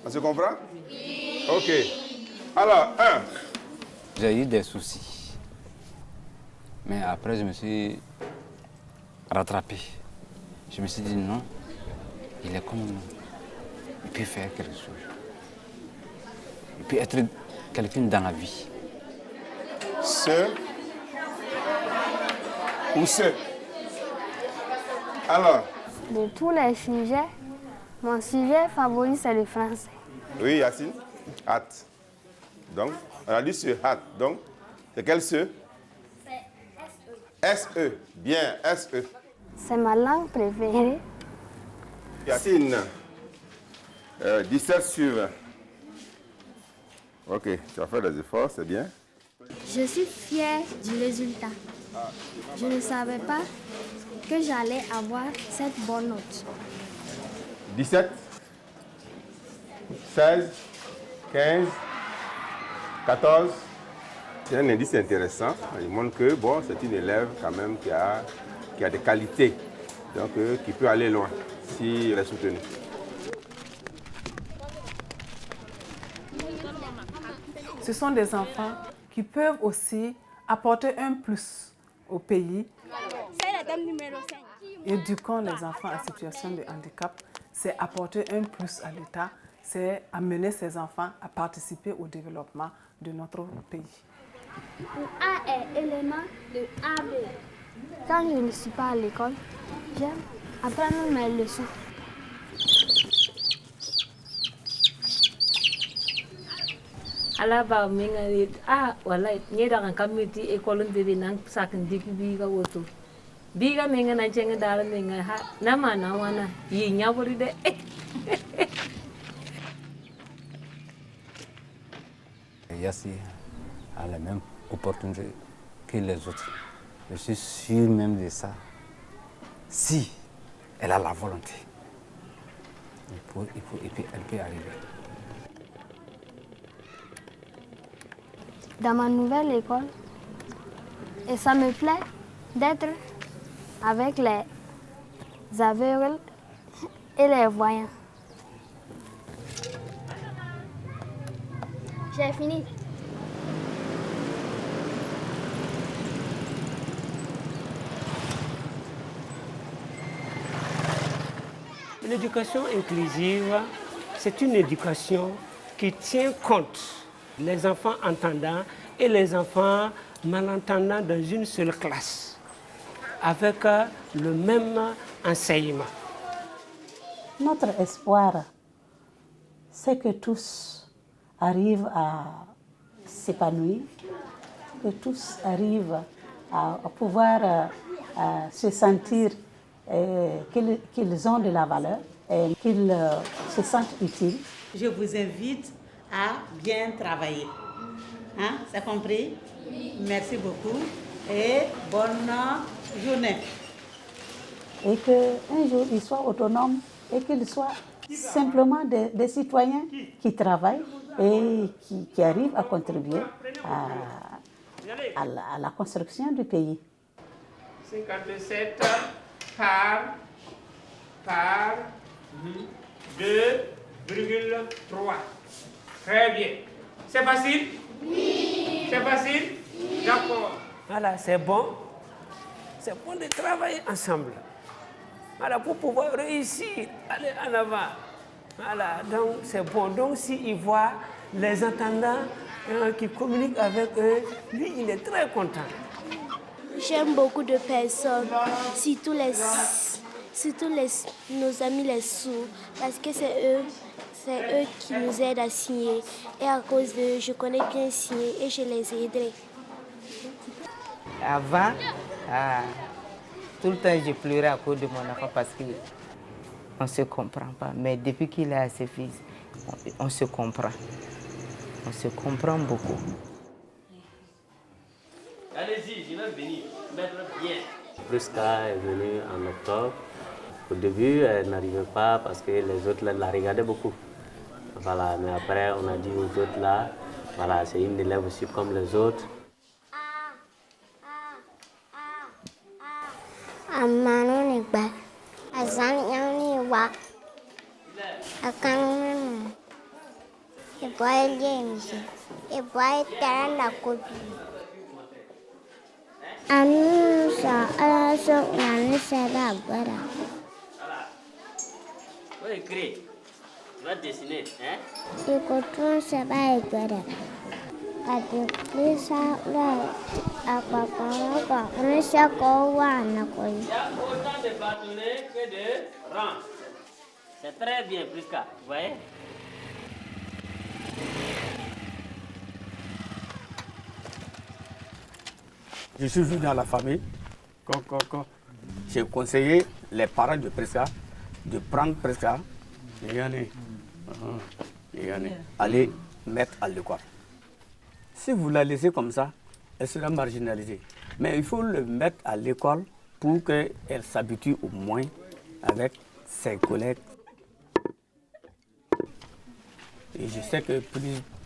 On se comprend? Oui. Ok. Alors, 1. J'ai eu des soucis. Mais après, je me suis rattrapé. Je me suis dit non, il est comme nous. Il peut faire quelque chose. Il peut être quelqu'un dans la vie. Ce ou ce? Alors? De tous les sujets, mon sujet favori, c'est le français. Oui, Yacine? Hâte. Donc, on a dit ce hâte. Donc, c'est quel ce? C'est SE. Bien, SE. C'est ma langue préférée. Yacine, 17 sur 20. Ok, tu vas faire des efforts, c'est bien. Je suis fière du résultat. Je ne savais pas que j'allais avoir cette bonne note. 17, 16, 15, 14. C'est un indice intéressant. Il montre que bon, c'est une élève quand même qui a des qualités, donc qui peut aller loin si elle est soutenue. Ce sont des enfants qui peuvent aussi apporter un plus au pays. Éduquons les enfants en situation de handicap, c'est apporter un plus à l'État, c'est amener ces enfants à participer au développement de notre pays. A est élément de AB. Quand je ne suis pas à l'école, j'aime apprendre mes leçons. Alaba menga wala nye da kan miti école bébé nang sakin diki biga woto biga menga na chenga dala menga ha na mana wana yi nyabori de Yassi a la même opportunité que les autres. Je suis sûr même de ça. Si elle a la volonté, elle peut arriver. Dans ma nouvelle école, et ça me plaît d'être avec les aveugles et les voyants. J'ai fini. L'éducation inclusive, c'est une éducation qui tient compte des enfants entendants et les enfants malentendants dans une seule classe, avec le même enseignement. Notre espoir, c'est que tous arrivent à s'épanouir, que tous arrivent à pouvoir se sentir qu'ils ont de la valeur et qu'ils se sentent utiles. Je vous invite à bien travailler. Hein? C'est compris? Oui. Merci beaucoup et bonne journée. Et qu'un jour, ils soient autonomes et qu'ils soient simplement des citoyens qui travaillent et qui arrivent à contribuer à la construction du pays. 57 par 2,3. Très bien. C'est facile? Oui. C'est facile? Oui. D'accord. Voilà, c'est bon. C'est bon de travailler ensemble. Voilà, pour pouvoir réussir, aller en avant. Voilà, donc c'est bon. Donc s'il voit les entendants qui communiquent avec eux, lui, il est très content. J'aime beaucoup de personnes, surtout nos amis les sourds, parce que c'est eux qui nous aident à signer. Et à cause d'eux, je connais bien signer et je les aiderai. Avant, tout le temps, je pleurais à cause de mon enfant parce qu'on ne se comprend pas. Mais depuis qu'il a ses fils, on se comprend. On se comprend beaucoup. Allez-y, je vais venir mettre bien. Prisca est venue en octobre. Au début, elle n'arrivait pas parce que les autres la regardaient beaucoup. Voilà, mais après, on a dit aux autres là, voilà, c'est une élève aussi comme les autres. E poi James. E poi Terra Copy. Annuncia adesso non sarà bara. Tu écris. Tu vas dessiner, hein? E contro sarà bara. Ati presa la apapara non sa cowana coi. Il y a autant de bâtonnets que de rangs. C'est très bien, Prisca. Vous voyez? Je suis venu dans la famille. J'ai conseillé les parents de Prisca de prendre Prisca et aller mettre à l'école. Si vous la laissez comme ça, elle sera marginalisée. Mais il faut le mettre à l'école pour qu'elle s'habitue au moins avec ses collègues. Et je sais que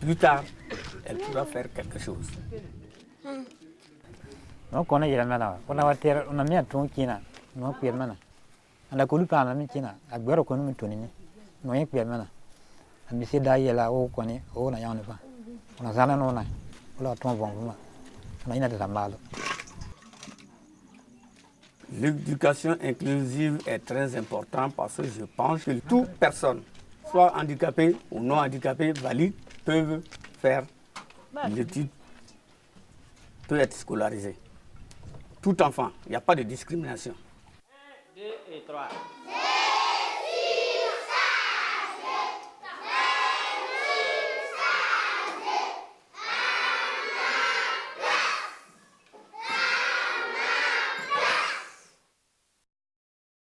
plus tard, elle pourra faire quelque chose. Donc on a eu la on a terre, on a mis un tronc qui n'a pas pu être on a connu par la médecine, à Guerre qu'on nous tourne, non y a plus maintenant. A mis d'ailleurs là où on est, on a y'en pas. On a ça, on a ton bon, on a une de mal. L'éducation inclusive est très importante parce que je pense que toute personne, soit handicapée ou non handicapée, valide, peuvent faire l'étude, peut être scolarisé. Tout enfant, il n'y a pas de discrimination. 1, 2 et 3.